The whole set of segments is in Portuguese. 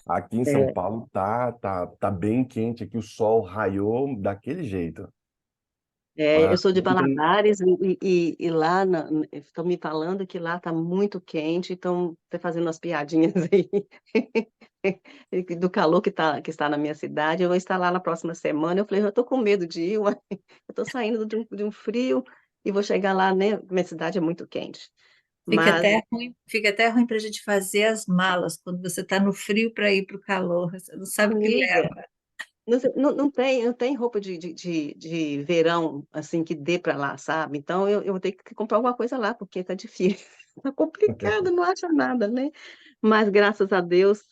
Aqui em São É, Paulo tá bem quente, aqui o sol raiou daquele jeito. eu sou de Ontem, Valadares e lá estão me falando que lá está muito quente, então tá fazendo umas piadinhas aí do calor que está na minha cidade. Eu vou estar lá na próxima semana. Eu falei, eu estou com medo de ir, uai. Eu estou saindo de um frio e vou chegar lá, né? Minha cidade é muito quente. Mas Fica até ruim para a gente fazer as malas quando você está no frio para ir para o calor. Você não sabe o que amiga, leva. não tem roupa de verão, assim, que dê para lá, sabe? Então, eu vou ter que comprar alguma coisa lá, porque tá difícil. Tá complicado, não acha nada, né? Mas, graças a Deus,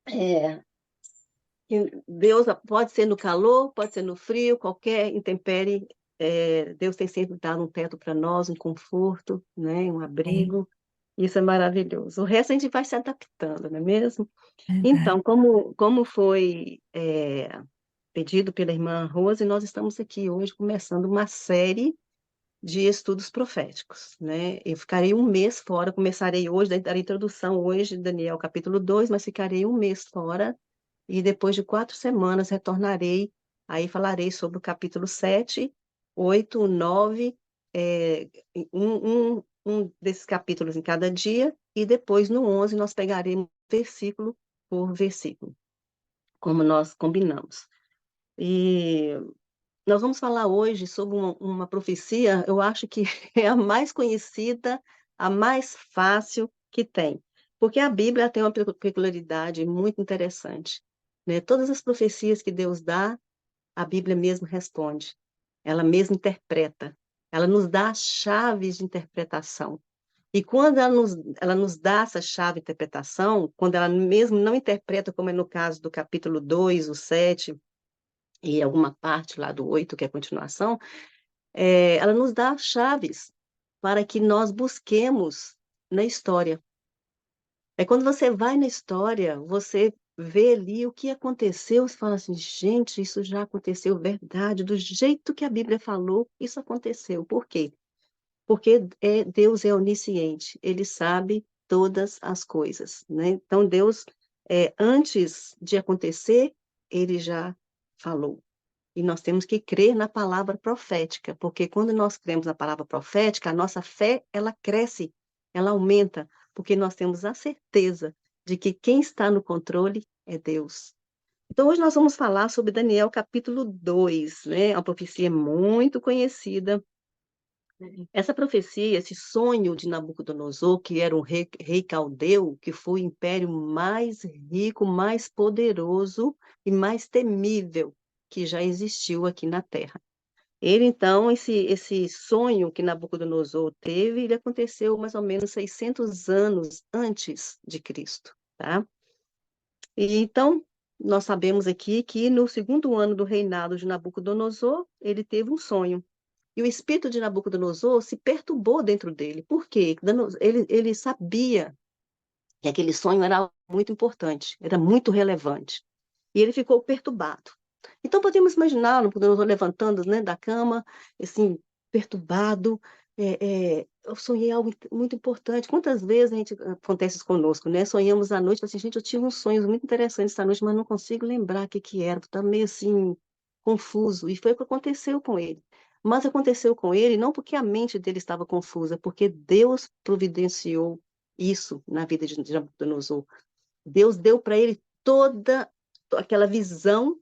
é, que Deus pode ser no calor, pode ser no frio, qualquer intempérie, Deus tem sempre dado um teto para nós, um conforto, né? Um É abrigo. Isso é maravilhoso. O resto a gente vai se adaptando, não é mesmo? verdade. Então, como foi pedido pela irmã Rose, nós estamos aqui hoje começando uma série de estudos proféticos, né? Eu ficarei um mês fora, começarei hoje, darei introdução hoje, Daniel capítulo 2, mas ficarei um mês fora, e depois de 4 semanas retornarei, aí falarei sobre o capítulo 7, 8, 9, um desses capítulos em cada dia, e depois no 11 nós pegaremos versículo por versículo, como nós combinamos. E nós vamos falar hoje sobre uma profecia, eu acho que é a mais conhecida, a mais fácil que tem. Porque a Bíblia tem uma peculiaridade muito interessante, né? Todas as profecias que Deus dá, a Bíblia mesmo responde. Ela mesma interpreta. Ela nos dá as chaves de interpretação. E quando ela nos dá essa chave de interpretação, quando ela mesmo não interpreta, como é no caso do capítulo 2, o 7 e alguma parte lá do 8 que é a continuação, ela nos dá chaves para que nós busquemos na história. É quando você vai na história, você vê ali o que aconteceu, você fala assim, gente, isso já aconteceu, verdade, do jeito que a Bíblia falou, isso aconteceu. Por quê? Porque Deus é onisciente, ele sabe todas as coisas, né? Então, Deus, antes de acontecer, ele já falou. E nós temos que crer na palavra profética, porque quando nós cremos na palavra profética, a nossa fé, ela cresce, ela aumenta, porque nós temos a certeza de que quem está no controle é Deus. Então, hoje nós vamos falar sobre Daniel capítulo 2, né? Uma profecia muito conhecida. Essa profecia, esse sonho de Nabucodonosor, que era um rei caldeu, que foi o império mais rico, mais poderoso e mais temível que já existiu aqui na Terra. Ele, então, esse sonho que Nabucodonosor teve, ele aconteceu mais ou menos 600 anos antes de Cristo, tá? E, então, nós sabemos aqui que no segundo ano do reinado de Nabucodonosor, ele teve um sonho. E o espírito de Nabucodonosor se perturbou dentro dele. Por quê? Ele sabia que aquele sonho era muito importante, era muito relevante. E ele ficou perturbado. Então, podemos imaginar Nabucodonosor levantando, né, da cama, assim, perturbado. Eu sonhei algo muito importante. Quantas vezes acontece isso conosco, né? Sonhamos à noite, assim, gente, eu tive uns sonhos muito interessantes essa noite, mas não consigo lembrar o que que era. Estou meio assim, confuso. E foi o que aconteceu com ele. Mas aconteceu com ele não porque a mente dele estava confusa, porque Deus providenciou isso na vida de Nabucodonosor. Deus deu para ele toda aquela visão,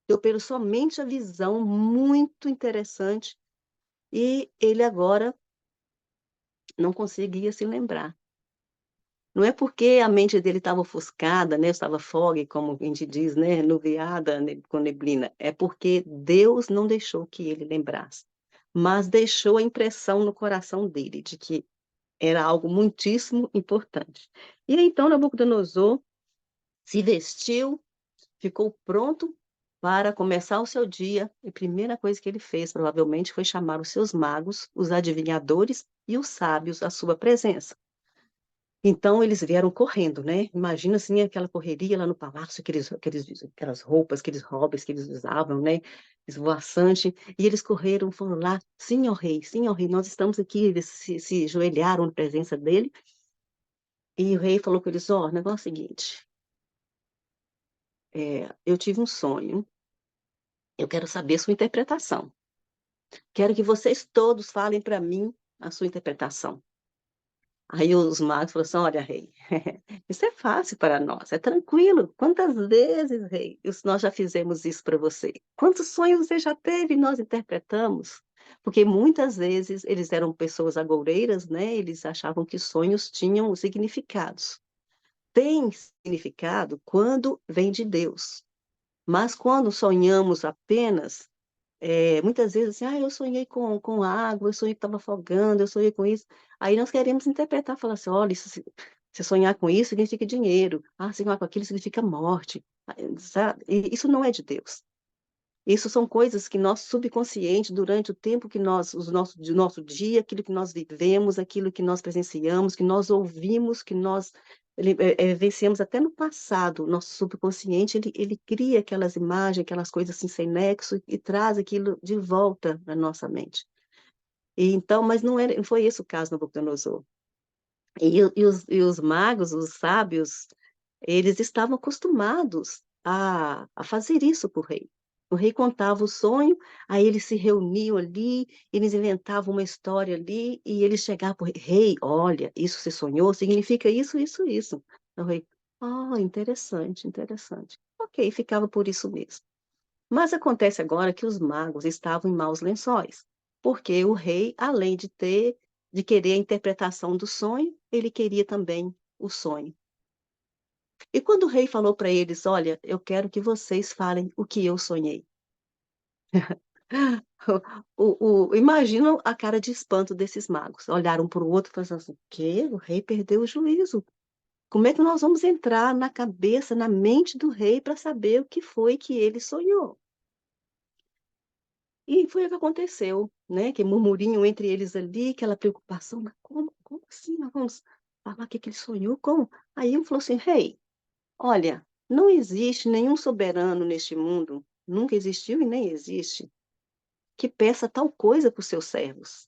deu para ele somente a visão muito interessante, e ele agora não conseguia se lembrar. Não é porque a mente dele estava ofuscada, né, estava fog, como a gente diz, né, nuviada com neblina, é porque Deus não deixou que ele lembrasse, mas deixou a impressão no coração dele de que era algo muitíssimo importante. E então Nabucodonosor se vestiu, ficou pronto para começar o seu dia, e a primeira coisa que ele fez, provavelmente, foi chamar os seus magos, os adivinhadores e os sábios à sua presença. Então, eles vieram correndo, né? Imagina, assim, aquela correria lá no palácio, aquelas roupas, aqueles hobbies que eles usavam, né? Esvoaçante. E eles correram, foram lá, sim, ó rei, nós estamos aqui. Eles se ajoelharam na presença dele. E o rei falou com eles, ó, o negócio é o seguinte, eu tive um sonho, eu quero saber sua interpretação. Quero que vocês todos falem para mim a sua interpretação. Aí os magos falaram assim: olha, rei, isso é fácil para nós, é tranquilo. Quantas vezes, rei, nós já fizemos isso para você? Quantos sonhos você já teve e nós interpretamos? Porque muitas vezes eles eram pessoas agoureiras, né? Eles achavam que sonhos tinham significados. Tem significado quando vem de Deus. Mas quando sonhamos apenas, muitas vezes assim, eu sonhei com água, eu sonhei que estava afogando, eu sonhei com isso. Aí nós queremos interpretar, falar assim, olha, se sonhar com isso significa dinheiro, sonhar com aquilo significa morte. Sabe? E isso não é de Deus. Isso são coisas que nosso subconsciente, durante o tempo que do nosso dia, aquilo que nós vivemos, aquilo que nós presenciamos, que nós ouvimos, que nós vencemos até no passado, o nosso subconsciente, ele cria aquelas imagens, aquelas coisas assim sem nexo e traz aquilo de volta na nossa mente. E então, mas não foi esse o caso no Nabucodonosor. E os magos, os sábios, eles estavam acostumados a fazer isso para o rei. O rei contava o sonho, aí eles se reuniam ali, eles inventavam uma história ali, e eles chegavam para o rei, rei, olha, isso você sonhou, significa isso, isso, isso. O rei, interessante, interessante. Ok, ficava por isso mesmo. Mas acontece agora que os magos estavam em maus lençóis, porque o rei, além de querer a interpretação do sonho, ele queria também o sonho. E quando o rei falou para eles, olha, eu quero que vocês falem o que eu sonhei. Imagina a cara de espanto desses magos. Olharam para o outro e falaram assim, o quê? O rei perdeu o juízo. Como é que nós vamos entrar na cabeça, na mente do rei para saber o que foi que ele sonhou? E foi o que aconteceu, né? Que murmurinho entre eles ali, aquela preocupação, mas como assim? Nós vamos falar o que ele sonhou? Como? Aí um falou assim, rei, olha, não existe nenhum soberano neste mundo, nunca existiu e nem existe, que peça tal coisa para os seus servos.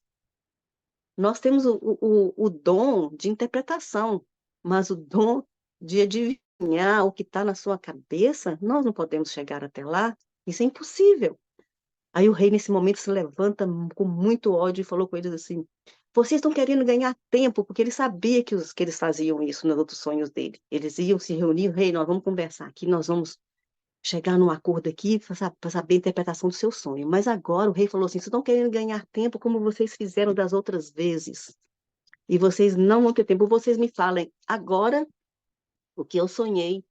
Nós temos o dom de interpretação, mas o dom de adivinhar o que está na sua cabeça, nós não podemos chegar até lá, isso é impossível. Aí o rei, nesse momento, se levanta com muito ódio e falou com eles assim: vocês estão querendo ganhar tempo, porque ele sabia que eles faziam isso nos outros sonhos dele. Eles iam se reunir, rei, nós vamos conversar aqui, nós vamos chegar num acordo aqui para saber a interpretação do seu sonho. Mas agora o rei falou assim: vocês estão querendo ganhar tempo como vocês fizeram das outras vezes. E vocês não vão ter tempo, vocês me falem agora o que eu sonhei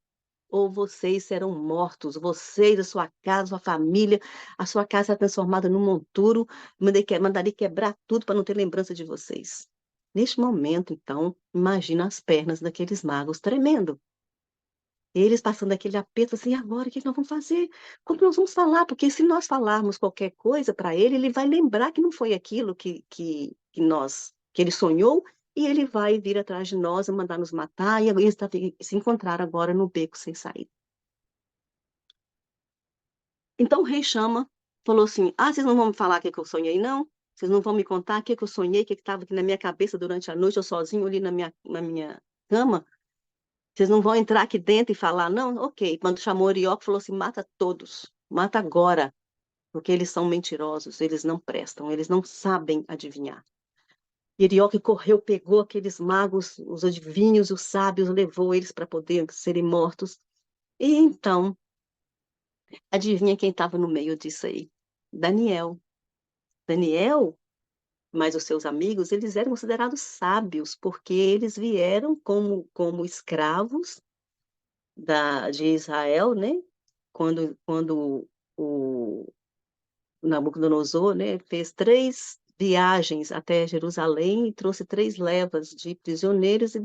ou vocês serão mortos, vocês, a sua casa, a sua família, a sua casa será transformada num monturo, mandarei quebrar tudo para não ter lembrança de vocês. Neste momento, então, imagina as pernas daqueles magos tremendo. Eles passando aquele aperto assim, e agora o que nós vamos fazer? Como nós vamos falar? Porque se nós falarmos qualquer coisa para ele, ele vai lembrar que não foi aquilo que ele sonhou, e ele vai vir atrás de nós e mandar nos matar, e eles se encontraram agora no beco sem saída. Então o rei chama, falou assim: vocês não vão me falar o que eu sonhei, não? Vocês não vão me contar o que eu sonhei, o que estava aqui na minha cabeça durante a noite, eu sozinho ali na minha cama? Vocês não vão entrar aqui dentro e falar, não? Ok. Quando chamou Arioque, falou assim: mata todos, mata agora, porque eles são mentirosos, eles não prestam, eles não sabem adivinhar. E Arioque correu, pegou aqueles magos, os adivinhos, os sábios, levou eles para poder serem mortos. E então, adivinha quem estava no meio disso aí? Daniel. Daniel, mas os seus amigos, eles eram considerados sábios, porque eles vieram como escravos de Israel, né? Quando o Nabucodonosor, né, fez 3 viagens até Jerusalém e trouxe 3 levas de prisioneiros e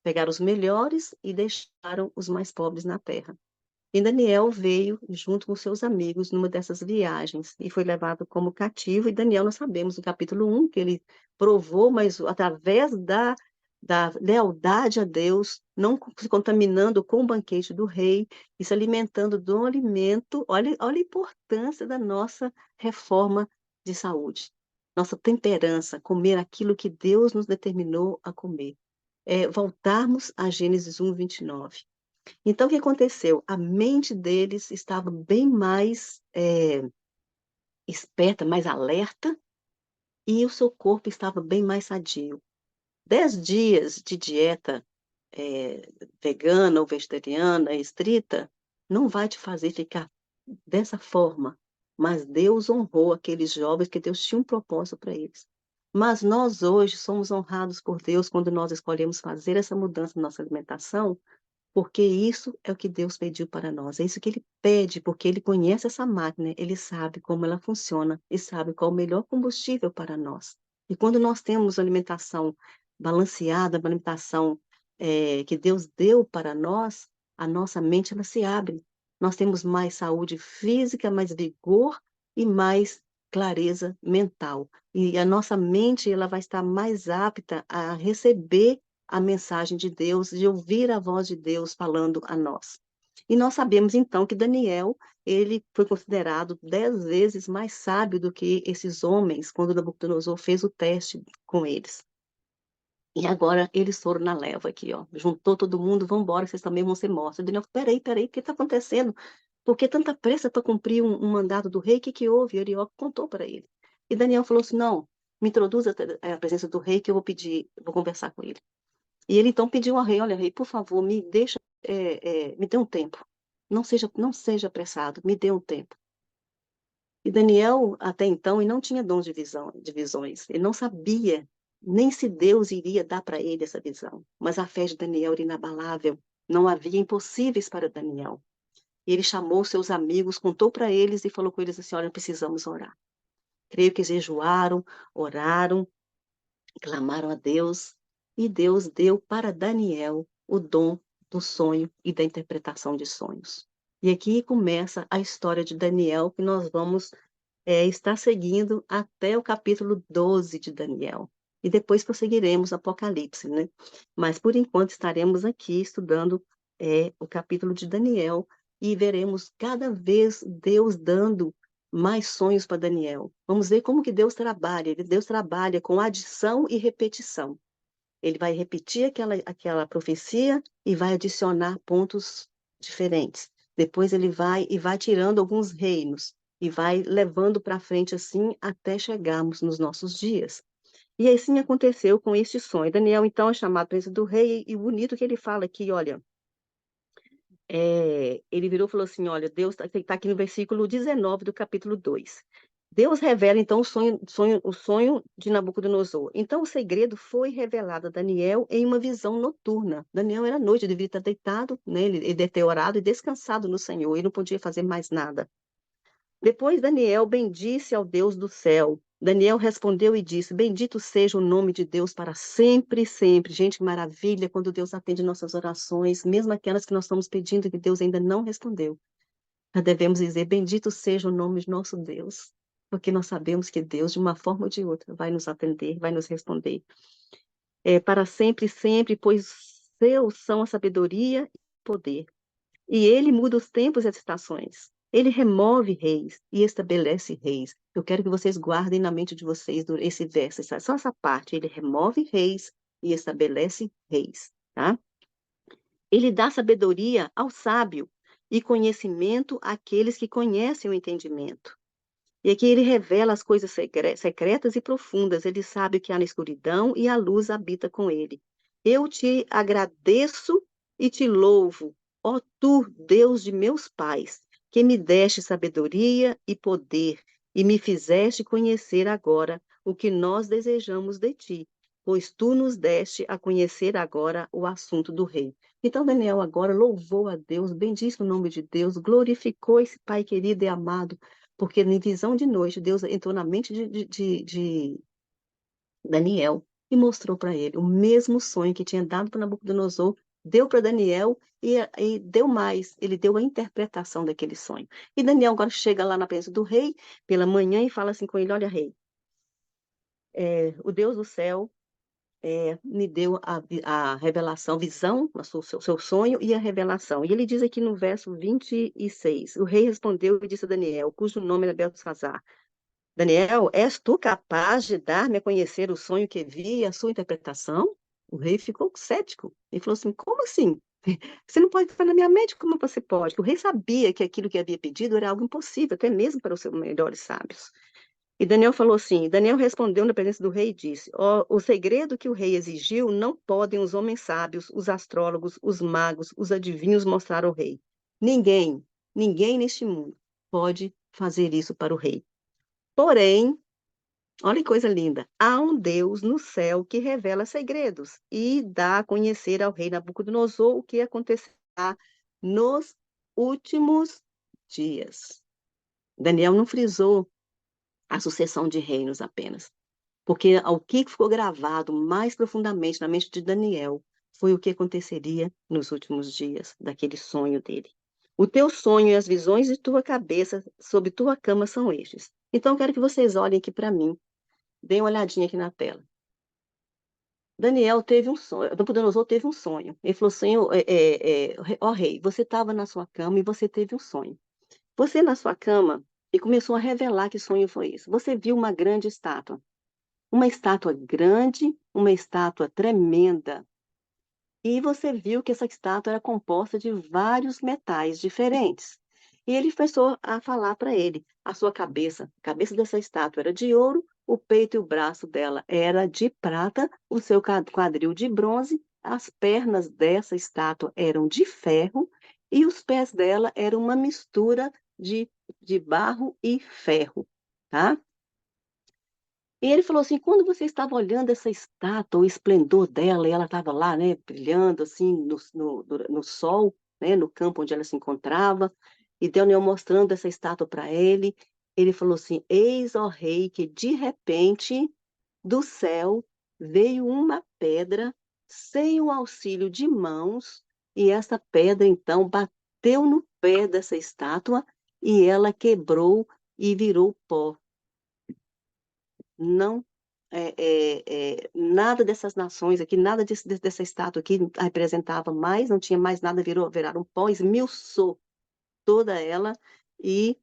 pegaram os melhores e deixaram os mais pobres na terra. E Daniel veio junto com seus amigos numa dessas viagens e foi levado como cativo. E Daniel, nós sabemos no capítulo 1 que ele provou, mas através da lealdade a Deus, não se contaminando com o banquete do rei e se alimentando do alimento. Olha a importância da nossa reforma de saúde, nossa temperança, comer aquilo que Deus nos determinou a comer. Voltarmos a Gênesis 1, 29. Então, o que aconteceu? A mente deles estava bem mais esperta, mais alerta, e o seu corpo estava bem mais sadio. 10 dias de dieta vegana ou vegetariana, estrita, não vai te fazer ficar dessa forma. Mas Deus honrou aqueles jovens, que Deus tinha um propósito para eles. Mas nós hoje somos honrados por Deus quando nós escolhemos fazer essa mudança na nossa alimentação, porque isso é o que Deus pediu para nós. É isso que Ele pede, porque Ele conhece essa máquina, Ele sabe como ela funciona e sabe qual o melhor combustível para nós. E quando nós temos alimentação balanceada, uma alimentação que Deus deu para nós, a nossa mente ela se abre. Nós temos mais saúde física, mais vigor e mais clareza mental. E a nossa mente ela vai estar mais apta a receber a mensagem de Deus, de ouvir a voz de Deus falando a nós. E nós sabemos então que Daniel, ele foi considerado 10 vezes mais sábio do que esses homens, quando Nabucodonosor fez o teste com eles. E agora eles foram na leva aqui, ó. Juntou todo mundo, vamos embora, vocês também vão ser mortos. Daniel, peraí, o que está acontecendo? Por que tanta pressa para cumprir um mandado do rei? O que houve? E Arioque contou para ele. E Daniel falou assim, não, me introduza a presença do rei que eu vou pedir, vou conversar com ele. E ele então pediu ao rei, olha, rei, por favor, me deixa, me dê um tempo. Não seja apressado, me dê um tempo. E Daniel, até então, ele não tinha dons de visões. Ele não sabia nem se Deus iria dar para ele essa visão. Mas a fé de Daniel era inabalável. Não havia impossíveis para Daniel. E ele chamou seus amigos, contou para eles e falou com eles assim, olha, precisamos orar. Creio que eles jejuaram, oraram, clamaram a Deus, e Deus deu para Daniel o dom do sonho e da interpretação de sonhos. E aqui começa a história de Daniel, que nós vamos estar seguindo até o capítulo 12 de Daniel. E depois prosseguiremos Apocalipse, né? Mas, por enquanto, estaremos aqui estudando o capítulo de Daniel e veremos cada vez Deus dando mais sonhos para Daniel. Vamos ver como que Deus trabalha. Deus trabalha com adição e repetição. Ele vai repetir aquela profecia e vai adicionar pontos diferentes. Depois ele vai tirando alguns reinos e vai levando para frente assim até chegarmos nos nossos dias. E assim aconteceu com este sonho. Daniel, então, é chamado preso do rei, e o bonito que ele fala aqui, olha, ele virou e falou assim, olha, Deus está aqui no versículo 19 do capítulo 2. Deus revela, então, o sonho de Nabucodonosor. Então, o segredo foi revelado a Daniel em uma visão noturna. Daniel era noite, devia estar deitado, né? Ele deve ter orado e descansado no Senhor, ele não podia fazer mais nada. Depois Daniel bendisse ao Deus do céu. Daniel respondeu e disse, bendito seja o nome de Deus para sempre, sempre. Gente, que maravilha quando Deus atende nossas orações, mesmo aquelas que nós estamos pedindo e que Deus ainda não respondeu. Nós devemos dizer, bendito seja o nome de nosso Deus, porque nós sabemos que Deus, de uma forma ou de outra, vai nos atender, vai nos responder. Para sempre, sempre, pois seus são a sabedoria e o poder. E ele muda os tempos e as estações. Ele remove reis e estabelece reis. Eu quero que vocês guardem na mente de vocês esse verso, só essa parte. Ele remove reis e estabelece reis, tá? Ele dá sabedoria ao sábio e conhecimento àqueles que conhecem o entendimento. E aqui ele revela as coisas secretas e profundas. Ele sabe o que há na escuridão e a luz habita com ele. Eu te agradeço e te louvo, ó tu, Deus de meus pais, que me deste sabedoria e poder e me fizeste conhecer agora o que nós desejamos de ti, pois tu nos deste a conhecer agora o assunto do rei. Então Daniel agora louvou a Deus, bendisse o nome de Deus, glorificou esse pai querido e amado, porque em visão de noite, Deus entrou na mente de Daniel e mostrou para ele o mesmo sonho que tinha dado para Nabucodonosor, deu para Daniel e deu mais, ele deu a interpretação daquele sonho. E Daniel agora chega lá na presença do rei pela manhã e fala assim com ele, olha rei, o Deus do céu me deu a revelação, visão, seu sonho e a revelação. E ele diz aqui no verso 26, o rei respondeu e disse a Daniel, cujo nome era Beltesazar, Daniel, és tu capaz de dar-me a conhecer o sonho que vi e a sua interpretação? O rei ficou cético e falou assim, como assim? Você não pode estar na minha mente, como você pode? O rei sabia que aquilo que havia pedido era algo impossível, até mesmo para os seus melhores sábios. E Daniel falou assim, Daniel respondeu na presença do rei e disse, o segredo que o rei exigiu não podem os homens sábios, os astrólogos, os magos, os adivinhos mostrar ao rei. Ninguém, ninguém neste mundo pode fazer isso para o rei. Porém, olha que coisa linda, há um Deus no céu que revela segredos e dá a conhecer ao rei Nabucodonosor o que acontecerá nos últimos dias. Daniel não frisou a sucessão de reinos apenas. Porque o que ficou gravado mais profundamente na mente de Daniel foi o que aconteceria nos últimos dias daquele sonho dele. O teu sonho e as visões de tua cabeça sobre tua cama são estes. Então, eu quero que vocês olhem aqui para mim. Deem uma olhadinha aqui na tela. Daniel teve um sonho, Nabucodonosor teve um sonho. Ele falou assim, ó rei, você estava na sua cama e você teve um sonho. Você na sua cama e começou a revelar que sonho foi esse. Você viu uma estátua grande, uma estátua tremenda. E você viu que essa estátua era composta de vários metais diferentes. E ele começou a falar para ele: a cabeça dessa estátua era de ouro, o peito e o braço dela era de prata, o seu quadril de bronze, as pernas dessa estátua eram de ferro e os pés dela eram uma mistura de barro e ferro, tá? E ele falou assim, quando você estava olhando essa estátua, o esplendor dela, e ela estava lá, né, brilhando assim no sol, né, no campo onde ela se encontrava, e Daniel mostrando essa estátua para ele, ele falou assim, eis, ó rei, que de repente do céu veio uma pedra sem o auxílio de mãos, e essa pedra então bateu no pé dessa estátua, e ela quebrou e virou pó. Não nada dessas nações aqui, nada dessa estátua aqui representava mais, não tinha mais nada, viraram um pó, esmiuçou toda ela e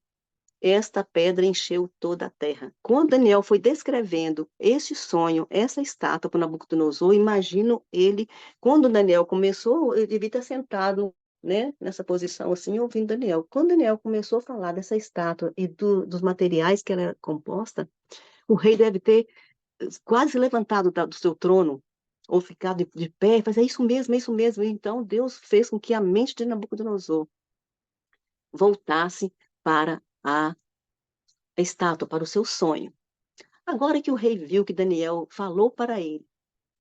esta pedra encheu toda a terra. Quando Daniel foi descrevendo este sonho, essa estátua para Nabucodonosor, imagino ele, quando Daniel começou, ele devia estar sentado, né, nessa posição assim, ouvindo Daniel. Quando Daniel começou a falar dessa estátua e dos materiais que ela era composta, o rei deve ter quase levantado do seu trono, ou ficado de pé, e fazer isso mesmo, é isso mesmo. Então, Deus fez com que a mente de Nabucodonosor voltasse para a estátua, para o seu sonho. Agora que o rei viu que Daniel falou para ele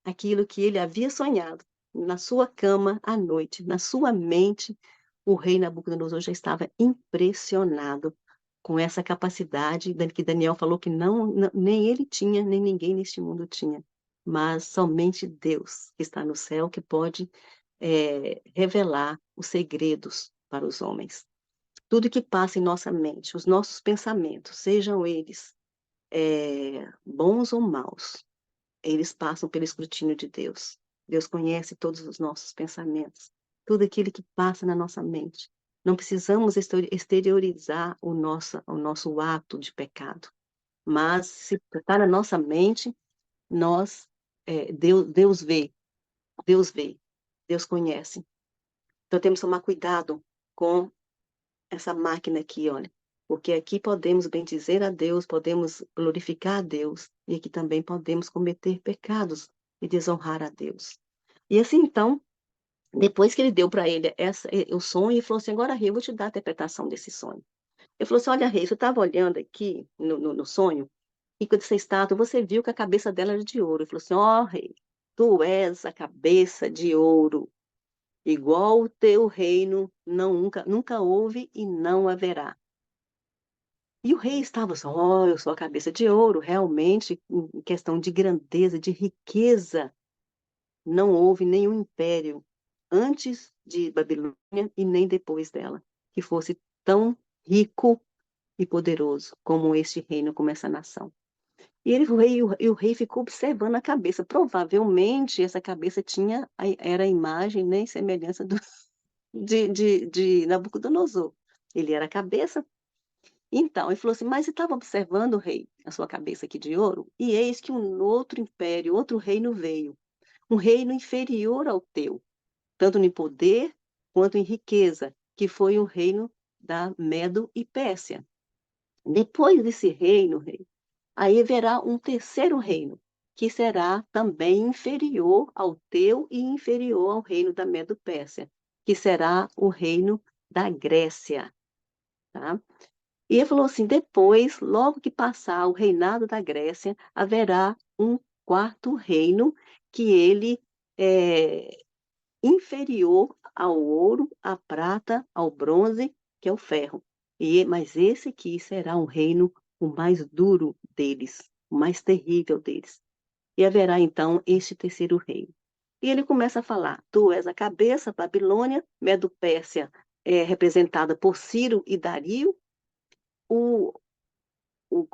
aquilo que ele havia sonhado, na sua cama à noite, na sua mente, o rei Nabucodonosor já estava impressionado com essa capacidade que Daniel falou que nem ele tinha, nem ninguém neste mundo tinha, mas somente Deus que está no céu que pode revelar os segredos para os homens. Tudo que passa em nossa mente, os nossos pensamentos, sejam eles bons ou maus, eles passam pelo escrutínio de Deus. Deus conhece todos os nossos pensamentos, tudo aquilo que passa na nossa mente. Não precisamos exteriorizar o nosso ato de pecado, mas se está na nossa mente, Deus vê, Deus vê, Deus conhece. Então temos que tomar cuidado com essa máquina aqui, olha, porque aqui podemos bendizer a Deus, podemos glorificar a Deus, e aqui também podemos cometer pecados e desonrar a Deus. E assim, então, depois que ele deu para ele o sonho, ele falou assim, agora, rei, eu vou te dar a interpretação desse sonho. Ele falou assim, olha, rei, você estava olhando aqui no sonho, e quando essa estátua, você viu que a cabeça dela era de ouro. Ele falou assim, ó, rei, tu és a cabeça de ouro, igual o teu reino nunca houve e não haverá. E o rei estava assim, eu sou a cabeça de ouro, realmente, em questão de grandeza, de riqueza, não houve nenhum império antes de Babilônia e nem depois dela, que fosse tão rico e poderoso como este reino, como essa nação. O rei ficou observando a cabeça. Provavelmente essa cabeça era a imagem, né, e semelhança de Nabucodonosor. Ele era a cabeça. Então, ele falou assim, mas você estava observando, rei, a sua cabeça aqui de ouro? E eis que um outro império, outro reino veio, um reino inferior ao teu. tanto em poder quanto em riqueza, que foi o reino da Medo e Pérsia. Depois desse reino, rei, aí haverá um terceiro reino, que será também inferior ao teu e inferior ao reino da Medo-Pérsia, que será o reino da Grécia, tá? E ele falou assim: depois, logo que passar o reinado da Grécia, haverá um quarto reino que ele é inferior ao ouro, à prata, ao bronze, que é o ferro. Mas esse aqui será um reino o mais duro deles, o mais terrível deles. E haverá então este terceiro reino. E ele começa a falar: tu és a cabeça, Babilônia, Medo-Pérsia é representada por Ciro e Dario, o,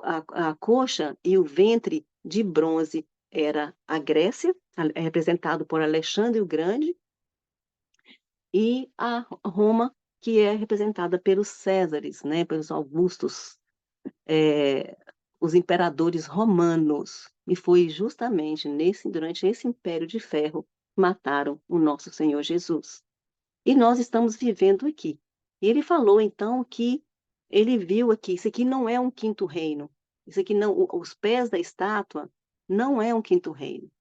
a coxa e o ventre de bronze era a Grécia, representado por Alexandre o Grande, e a Roma, que é representada pelos Césares, né, pelos Augustos, é, os imperadores romanos. E foi justamente durante esse império de ferro que mataram o nosso Senhor Jesus. E nós estamos vivendo aqui. E ele falou então que ele viu aqui, isso aqui não é um quinto reino. Isso aqui não, os pés da estátua não é um quinto reino.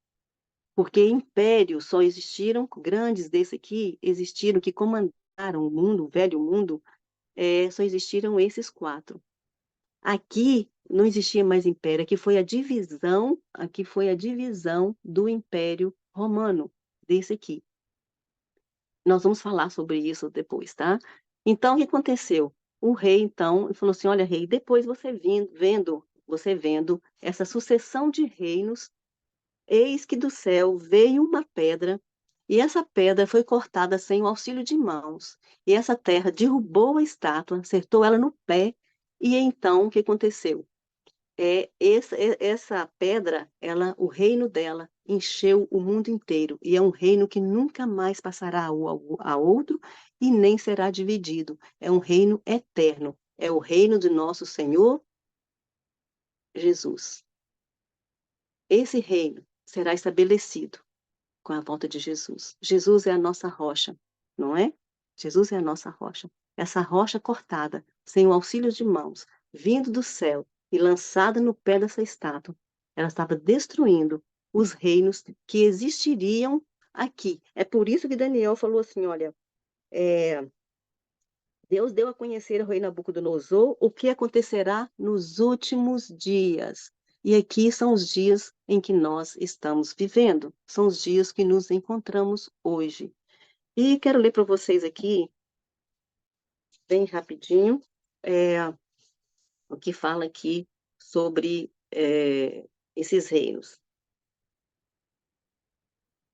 Porque impérios só existiram, grandes desse aqui, existiram que comandaram o mundo, o velho mundo, só existiram esses quatro. Aqui não existia mais império, aqui foi a divisão do Império Romano, desse aqui. Nós vamos falar sobre isso depois, tá? Então, o que aconteceu? O rei, então, falou assim: olha, rei, depois você vendo essa sucessão de reinos, eis que do céu veio uma pedra, e essa pedra foi cortada sem o auxílio de mãos. E essa terra derrubou a estátua, acertou ela no pé, e então o que aconteceu? Essa pedra, o reino dela encheu o mundo inteiro, e é um reino que nunca mais passará a outro e nem será dividido. É um reino eterno, é o reino de nosso Senhor Jesus. Esse reino será estabelecido com a volta de Jesus. Jesus é a nossa rocha, não é? Jesus é a nossa rocha. Essa rocha cortada, sem o auxílio de mãos, vindo do céu e lançada no pé dessa estátua, ela estava destruindo os reinos que existiriam aqui. É por isso que Daniel falou assim: olha, Deus deu a conhecer ao rei Nabucodonosor o que acontecerá nos últimos dias. E aqui são os dias em que nós estamos vivendo, são os dias que nos encontramos hoje. E quero ler para vocês aqui, bem rapidinho, o que fala aqui sobre esses reinos.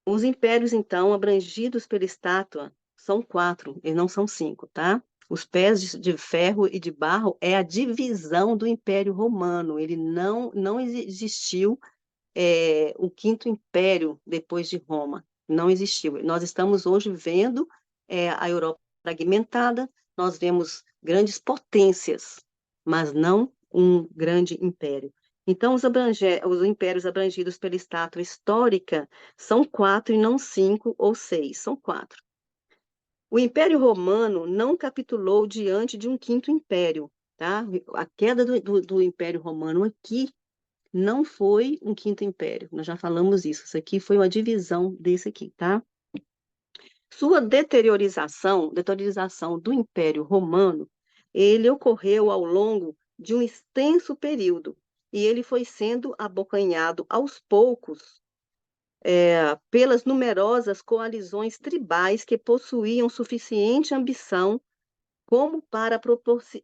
Os impérios, então, abrangidos pela estátua são 4, e não são 5, tá? Os pés de ferro e de barro é a divisão do Império Romano. Ele não existiu o quinto império depois de Roma. Não existiu. Nós estamos hoje vendo a Europa fragmentada, nós vemos grandes potências, mas não um grande império. Então, os impérios abrangidos pela estátua histórica são 4 e não 5 ou 6, são 4. O Império Romano não capitulou diante de um quinto império, tá? A queda do Império Romano aqui não foi um quinto império, nós já falamos isso. Isso aqui foi uma divisão desse aqui, tá? Sua deteriorização do Império Romano, ele ocorreu ao longo de um extenso período e ele foi sendo abocanhado aos poucos pelas numerosas coalizões tribais que possuíam suficiente ambição como para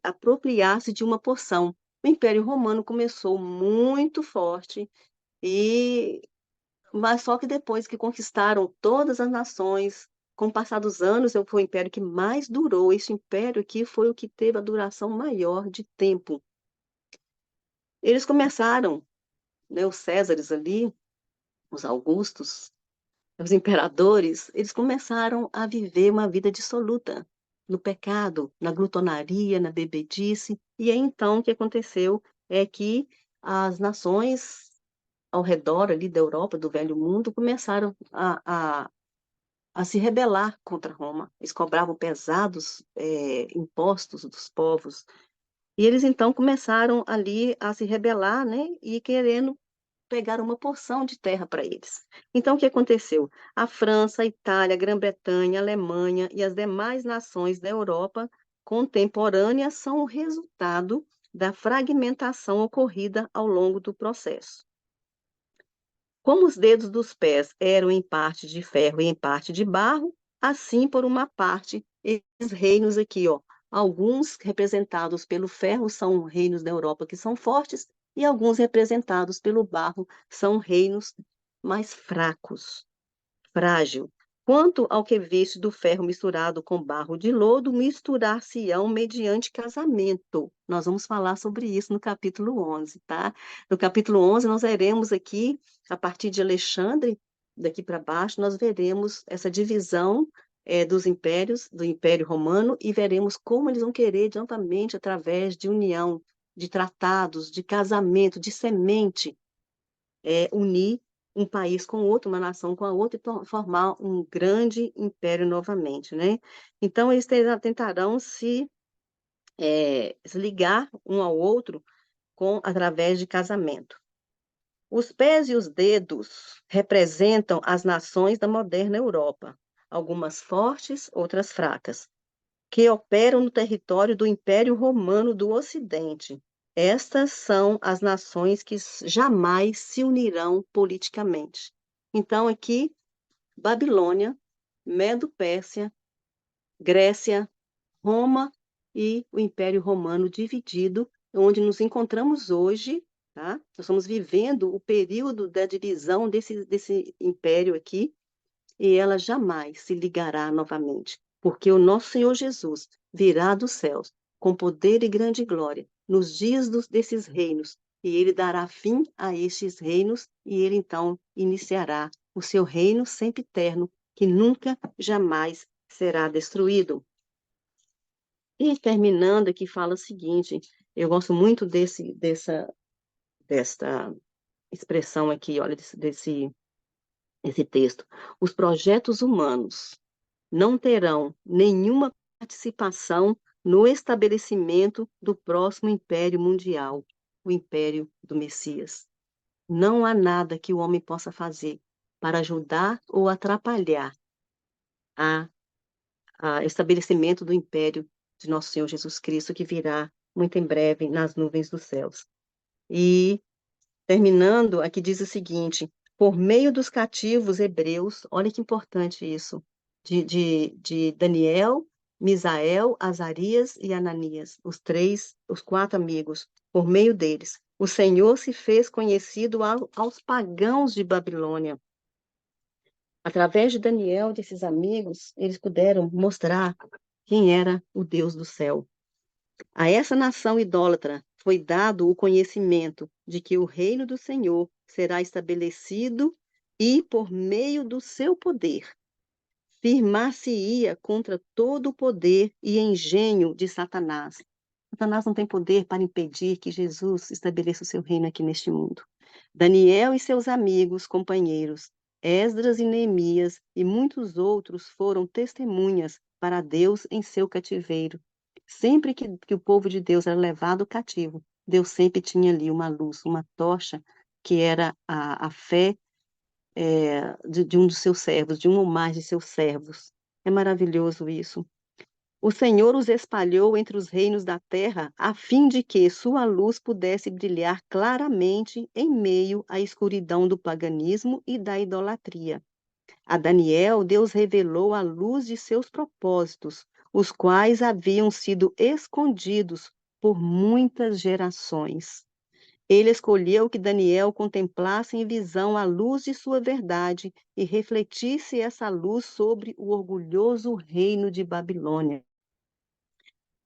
apropriar-se de uma porção. O Império Romano começou muito forte mas só que depois que conquistaram todas as nações, com o passar dos anos, foi o império que mais durou. Esse império aqui foi o que teve a duração maior de tempo. Eles começaram, né, os Césares ali, os Augustos, os imperadores, eles começaram a viver uma vida dissoluta, no pecado, na glutonaria, na bebedice. E aí, então, o que aconteceu é que as nações ao redor ali da Europa, do Velho Mundo, começaram a se rebelar contra Roma. Eles cobravam pesados impostos dos povos. E eles então começaram ali a se rebelar, né? E querendo pegar uma porção de terra para eles. Então, o que aconteceu? A França, a Itália, a Grã-Bretanha, a Alemanha e as demais nações da Europa contemporânea são o resultado da fragmentação ocorrida ao longo do processo. Como os dedos dos pés eram em parte de ferro e em parte de barro, assim por uma parte, esses reinos aqui, ó, alguns representados pelo ferro são reinos da Europa que são fortes, e alguns representados pelo barro são reinos mais fracos, frágil. Quanto ao que viste do ferro misturado com barro de lodo, misturar-se-ão mediante casamento. Nós vamos falar sobre isso no capítulo 11, tá? No capítulo 11, nós veremos aqui, a partir de Alexandre, daqui para baixo, nós veremos essa divisão dos impérios, do Império Romano, e veremos como eles vão querer, amplamente, através de união, de tratados, de casamento, de semente, unir um país com outro, uma nação com a outra, e formar um grande império novamente, né? Então, eles tentarão se ligar um ao outro através de casamento. Os pés e os dedos representam as nações da moderna Europa, algumas fortes, outras fracas, que operam no território do Império Romano do Ocidente. Estas são as nações que jamais se unirão politicamente. Então, aqui, Babilônia, Medo-Pérsia, Grécia, Roma e o Império Romano dividido, onde nos encontramos hoje, tá? Nós estamos vivendo o período da divisão desse império aqui, e ela jamais se ligará novamente, porque o nosso Senhor Jesus virá dos céus com poder e grande glória nos dias desses reinos, e ele dará fim a estes reinos, e ele então iniciará o seu reino sempre eterno, que nunca, jamais será destruído. E terminando aqui, fala o seguinte, eu gosto muito desta expressão aqui, olha, esse texto. Os projetos humanos não terão nenhuma participação no estabelecimento do próximo império mundial, o império do Messias. Não há nada que o homem possa fazer para ajudar ou atrapalhar o estabelecimento do império de nosso Senhor Jesus Cristo, que virá muito em breve nas nuvens dos céus. E terminando, aqui diz o seguinte: por meio dos cativos hebreus, olha que importante isso, de Daniel, Misael, Azarias e Ananias, os 4 amigos, por meio deles, o Senhor se fez conhecido aos pagãos de Babilônia. Através de Daniel, desses amigos, eles puderam mostrar quem era o Deus do céu. A essa nação idólatra foi dado o conhecimento de que o reino do Senhor será estabelecido e, por meio do seu poder, firmar-se-ia contra todo o poder e engenho de Satanás. Satanás não tem poder para impedir que Jesus estabeleça o seu reino aqui neste mundo. Daniel e seus amigos, companheiros, Esdras e Neemias e muitos outros foram testemunhas para Deus em seu cativeiro. Sempre que o povo de Deus era levado cativo, Deus sempre tinha ali uma luz, uma tocha, que era a fé de um dos seus servos, de um ou mais de seus servos. É maravilhoso isso. O Senhor os espalhou entre os reinos da terra, a fim de que sua luz pudesse brilhar claramente em meio à escuridão do paganismo e da idolatria. A Daniel, Deus revelou a luz de seus propósitos, os quais haviam sido escondidos por muitas gerações. Ele escolheu que Daniel contemplasse em visão a luz de sua verdade e refletisse essa luz sobre o orgulhoso reino de Babilônia.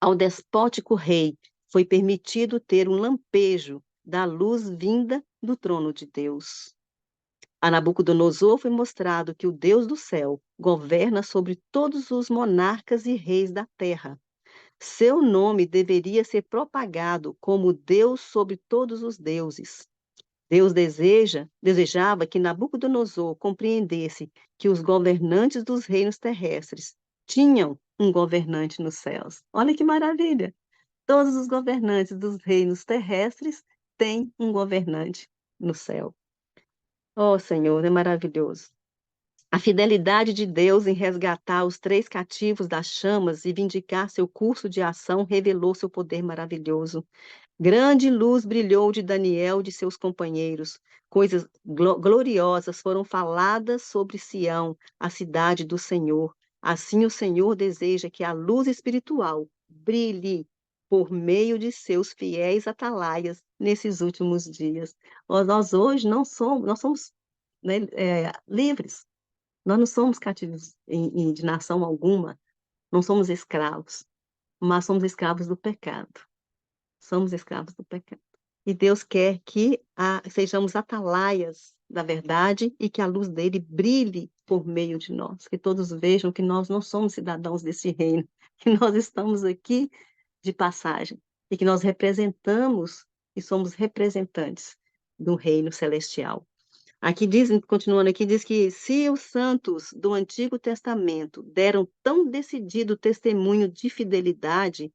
Ao despótico rei foi permitido ter um lampejo da luz vinda do trono de Deus. A Nabucodonosor foi mostrado que o Deus do céu governa sobre todos os monarcas e reis da terra. Seu nome deveria ser propagado como Deus sobre todos os deuses. Deus desejava que Nabucodonosor compreendesse que os governantes dos reinos terrestres tinham um governante nos céus. Olha que maravilha! Todos os governantes dos reinos terrestres têm um governante no céu. Oh, Senhor, é maravilhoso. A fidelidade de Deus em resgatar os 3 cativos das chamas e vindicar seu curso de ação revelou seu poder maravilhoso. Grande luz brilhou de Daniel e de seus companheiros. Coisas gloriosas foram faladas sobre Sião, a cidade do Senhor. Assim o Senhor deseja que a luz espiritual brilhe por meio de seus fiéis atalaias nesses últimos dias. Nós hoje não somos, nós somos, né, livres. Nós não somos cativos de nação alguma, não somos escravos, mas somos escravos do pecado. Somos escravos do pecado. E Deus quer que sejamos atalaias da verdade e que a luz dele brilhe por meio de nós, que todos vejam que nós não somos cidadãos desse reino, que nós estamos aqui de passagem e que nós representamos e somos representantes do reino celestial. Aqui diz, continuando aqui, diz que se os santos do Antigo Testamento deram tão decidido testemunho de fidelidade,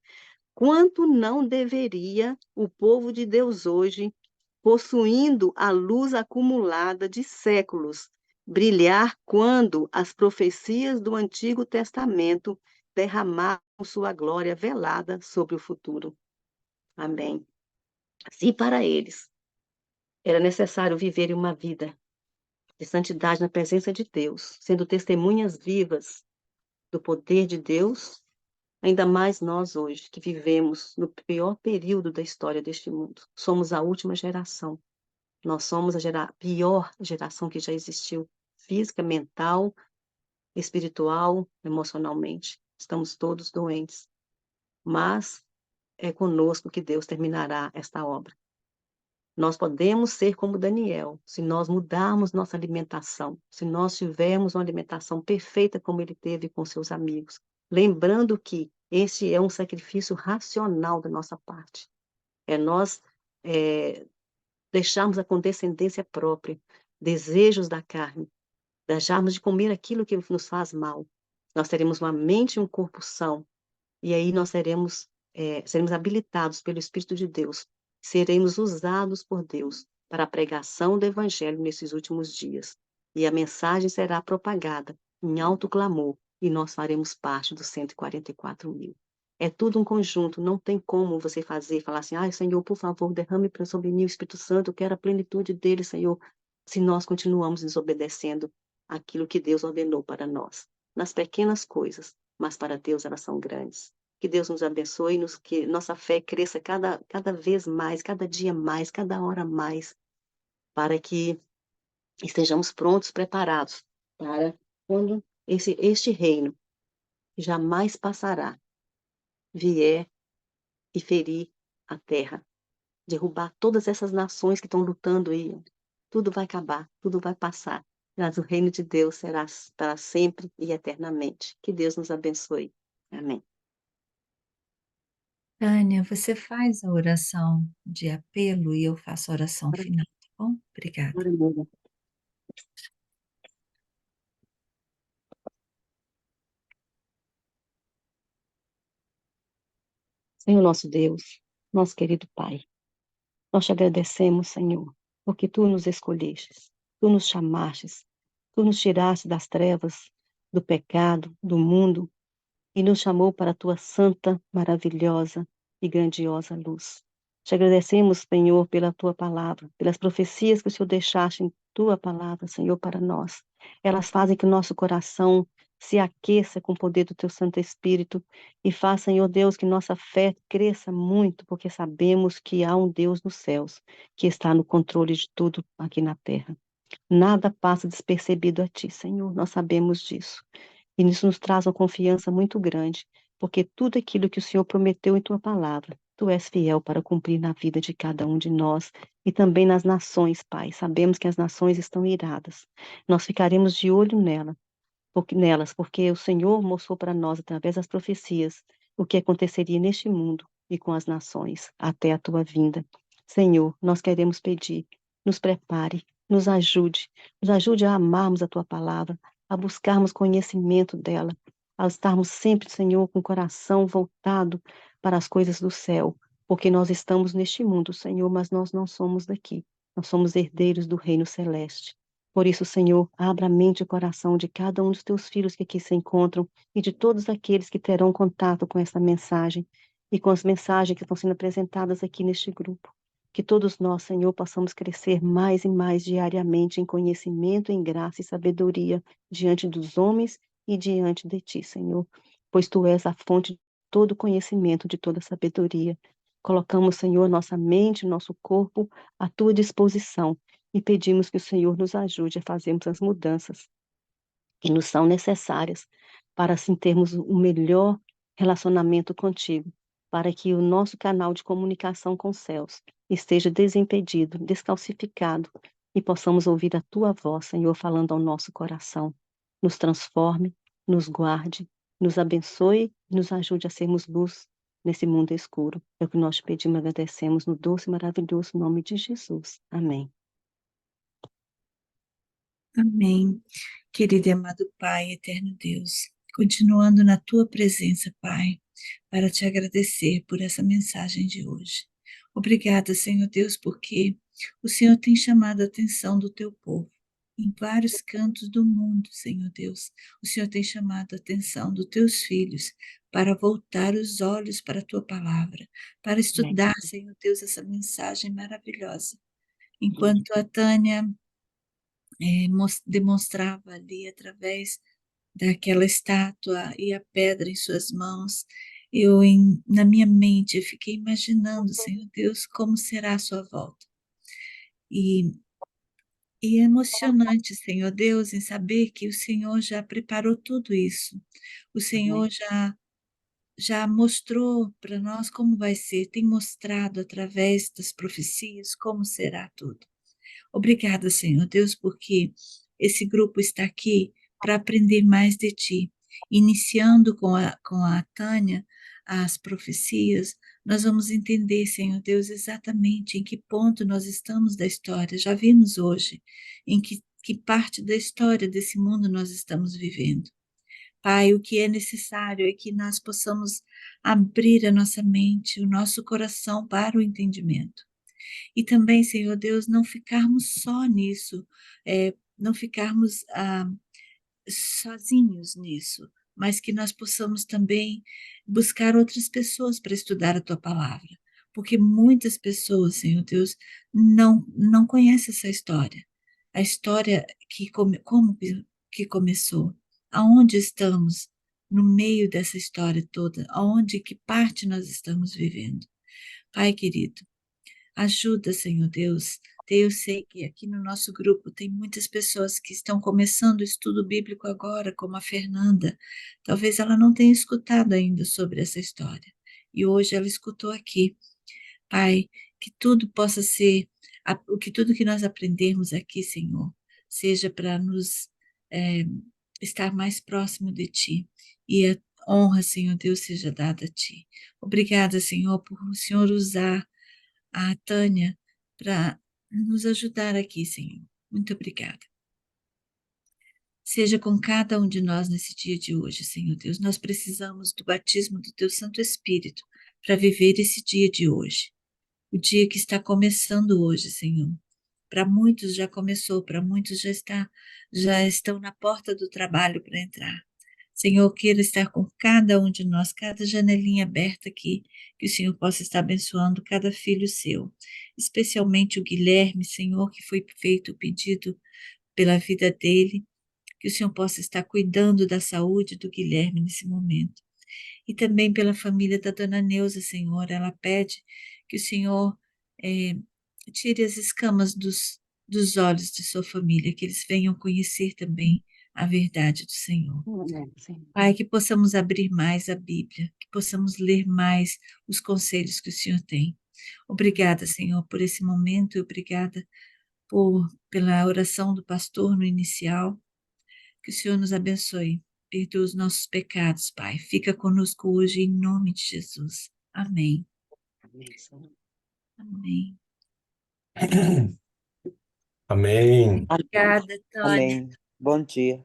quanto não deveria o povo de Deus hoje, possuindo a luz acumulada de séculos, brilhar quando as profecias do Antigo Testamento derramaram sua glória velada sobre o futuro. Amém. Se para eles era necessário viverem uma vida de santidade na presença de Deus, sendo testemunhas vivas do poder de Deus, ainda mais nós hoje, que vivemos no pior período da história deste mundo. Somos a última geração. Nós somos a pior geração que já existiu, física, mental, espiritual, emocionalmente. Estamos todos doentes. Mas é conosco que Deus terminará esta obra. Nós podemos ser como Daniel, se nós mudarmos nossa alimentação, se nós tivermos uma alimentação perfeita como ele teve com seus amigos, lembrando que esse é um sacrifício racional da nossa parte. É nós deixarmos a condescendência própria, desejos da carne, deixarmos de comer aquilo que nos faz mal. Nós teremos uma mente e um corpo são, e aí nós seremos habilitados pelo Espírito de Deus, seremos usados por Deus para a pregação do Evangelho nesses últimos dias. E a mensagem será propagada em alto clamor, e nós faremos parte dos 144 mil. É tudo um conjunto, não tem como você falar assim, Senhor, por favor, derrame sobre mim o Espírito Santo, eu quero a plenitude dele, Senhor, se nós continuamos desobedecendo aquilo que Deus ordenou para nós, nas pequenas coisas, mas para Deus elas são grandes. Que Deus nos abençoe, que nossa fé cresça cada vez mais, cada dia mais, cada hora mais, para que estejamos prontos, preparados para quando este reino jamais passará, vier e ferir a terra, derrubar todas essas nações que estão lutando aí. Tudo vai acabar, tudo vai passar, mas o reino de Deus será para sempre e eternamente. Que Deus nos abençoe. Amém. Tânia, você faz a oração de apelo e eu faço a oração final, tá bom? Obrigada. Maravilha. Senhor nosso Deus, nosso querido Pai, nós te agradecemos, Senhor, porque Tu nos escolhestes, Tu nos chamastes, Tu nos tiraste das trevas, do pecado, do mundo, e nos chamou para a Tua santa, maravilhosa e grandiosa luz. Te agradecemos, Senhor, pela Tua palavra, pelas profecias que o Senhor deixaste em Tua palavra, Senhor, para nós. Elas fazem que o nosso coração se aqueça com o poder do Teu Santo Espírito e faz, Senhor Deus, que nossa fé cresça muito, porque sabemos que há um Deus nos céus que está no controle de tudo aqui na terra. Nada passa despercebido a Ti, Senhor, nós sabemos disso. E isso nos traz uma confiança muito grande, porque tudo aquilo que o Senhor prometeu em Tua palavra, Tu és fiel para cumprir na vida de cada um de nós e também nas nações, Pai. Sabemos que as nações estão iradas. Nós ficaremos de olho nelas, porque o Senhor mostrou para nós, através das profecias, o que aconteceria neste mundo e com as nações, até a Tua vinda. Senhor, nós queremos pedir nos prepare, nos ajude a amarmos a tua palavra, a buscarmos conhecimento dela, a estarmos sempre, Senhor, com o coração voltado para as coisas do céu, porque nós estamos neste mundo, Senhor, mas nós não somos daqui. Nós somos herdeiros do reino celeste. Por isso, Senhor, abra a mente e o coração de cada um dos teus filhos que aqui se encontram e de todos aqueles que terão contato com essa mensagem e com as mensagens que estão sendo apresentadas aqui neste grupo. Que todos nós, Senhor, possamos crescer mais e mais diariamente em conhecimento, em graça e sabedoria diante dos homens e diante de ti, Senhor, pois tu és a fonte de todo conhecimento, de toda sabedoria. Colocamos, Senhor, nossa mente, nosso corpo à tua disposição e pedimos que o Senhor nos ajude a fazermos as mudanças que nos são necessárias para assim termos um melhor relacionamento contigo, para que o nosso canal de comunicação com os céus esteja desimpedido, descalcificado e possamos ouvir a tua voz, Senhor, falando ao nosso coração. Nos transforme, nos guarde, nos abençoe e nos ajude a sermos luz nesse mundo escuro. É o que nós te pedimos e agradecemos no doce e maravilhoso nome de Jesus. Amém. Amém. Querido e amado Pai, eterno Deus, continuando na tua presença, Pai, para te agradecer por essa mensagem de hoje. Obrigada, Senhor Deus, porque o Senhor tem chamado a atenção do teu povo em vários cantos do mundo, Senhor Deus. O Senhor tem chamado a atenção dos teus filhos para voltar os olhos para a tua palavra, para estudar, Senhor Deus, essa mensagem maravilhosa. Enquanto a Tânia demonstrava ali através daquela estátua e a pedra em suas mãos, na minha mente, eu fiquei imaginando, Senhor Deus, como será a sua volta. E é emocionante, Senhor Deus, em saber que o Senhor já preparou tudo isso. O Senhor já mostrou para nós como vai ser, tem mostrado através das profecias como será tudo. Obrigada, Senhor Deus, porque esse grupo está aqui para aprender mais de Ti. Iniciando com a Tânia as profecias, nós vamos entender, Senhor Deus, exatamente em que ponto nós estamos da história. Já vimos hoje em que parte da história desse mundo nós estamos vivendo. Pai, o que é necessário é que nós possamos abrir a nossa mente, o nosso coração para o entendimento. E também, Senhor Deus, não ficarmos só nisso, não ficarmos sozinhos nisso, mas que nós possamos também buscar outras pessoas para estudar a Tua palavra, porque muitas pessoas, Senhor Deus, não conhecem essa história, a história como que começou, aonde estamos no meio dessa história toda, aonde, que parte nós estamos vivendo. Pai querido, ajuda, Senhor Deus. Eu sei que aqui no nosso grupo tem muitas pessoas que estão começando o estudo bíblico agora, como a Fernanda. Talvez ela não tenha escutado ainda sobre essa história. E hoje ela escutou aqui. Pai, que tudo possa ser, tudo que nós aprendermos aqui, Senhor, seja para nos estar mais próximo de Ti. E a honra, Senhor Deus, seja dada a Ti. Obrigada, Senhor, por o Senhor usar a Tânia para nos ajudar aqui, Senhor. Muito obrigada. Seja com cada um de nós nesse dia de hoje, Senhor Deus. Nós precisamos do batismo do Teu Santo Espírito para viver esse dia de hoje. O dia que está começando hoje, Senhor. Para muitos já começou, para muitos já estão na porta do trabalho para entrar. Senhor, queira estar com cada um de nós, cada janelinha aberta aqui, que o Senhor possa estar abençoando cada filho seu, especialmente o Guilherme, Senhor, que foi feito o pedido pela vida dele, que o Senhor possa estar cuidando da saúde do Guilherme nesse momento. E também pela família da dona Neuza, Senhor, ela pede que o Senhor tire as escamas dos olhos de sua família, que eles venham conhecer também a verdade do Senhor. Pai, que possamos abrir mais a Bíblia, que possamos ler mais os conselhos que o Senhor tem. Obrigada, Senhor, por esse momento, e obrigada pela oração do pastor no inicial. Que o Senhor nos abençoe, perdoa os nossos pecados, Pai. Fica conosco hoje, em nome de Jesus. Amém. Amém, Senhor. Amém. Amém. Obrigada, Tânia. Amém. Bom dia.